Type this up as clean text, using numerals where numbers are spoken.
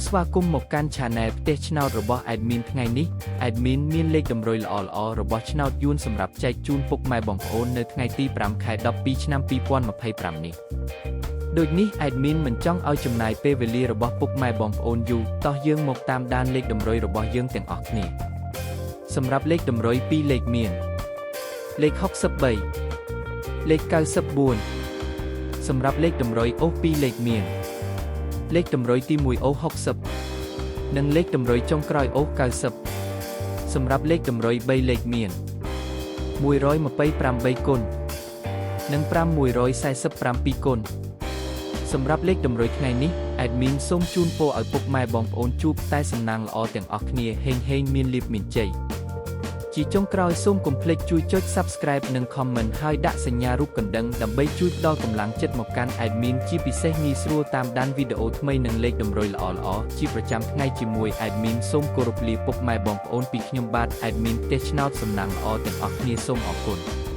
ស្វាគមន៍មកកាន់ Channel ផ្ទះឆ្នោតរបស់ Admin ថ្ងៃនេះ Admin មានលេខតម្រុយល្អៗរបស់ឆ្នោតយួនសម្រាប់ចែកជូនពុកម៉ែបងប្អូននៅថ្ងៃទី5 ខែ 12 ឆ្នាំ 2025 នេះដូចនេះ Admin មិនចង់ឲ្យចំណាយពេលវេលារបស់ពុកម៉ែបងប្អូនយូរតោះយើងមកតាមដានលេខតម្រុយរបស់យើងទាំងអស់គ្នាសម្រាប់លេខតម្រុយ2លេខមានលេខ63លេខ94សម្រាប់លេខតម្រុយអូស2លេខមានលេខតម្រុយទី1អូស60និងលេខតម្រុយចុងក្រោយអូស90សម្រាប់លេខតម្រុយ3លេខមាន128គុណនិង5147គុណសម្រាប់លេខតម្រុយថ្ងៃនេះ Admin សូមជូនពរឲ្យពុកម៉ែបងប្អូនជួបតែសំណាងល្អទាំងអស់គ្នាហេងមានលាភមានជ័យជាចុងក្រោយសូមកុំភ្លេចជួយចុច Subscribe និង Comment ហើយដាក់សញ្ញារូបកណ្ដឹងដើម្បីជួយផ្ដល់កម្លាំងចិត្តមកកាន់ Admin ជាពិសេសងាយស្រួលតាមដានវីដេអូថ្មីនិងលេខតម្រុយល្អៗជាប្រចាំថ្ងៃជាមួយ Admin សូមគោរពលាពុកម៉ែបងប្អូនពីខ្ញុំបាទ Admin ផ្ទះឆ្នោតសំណាងល្អទាំងអស់គ្នាសូមអរគុណ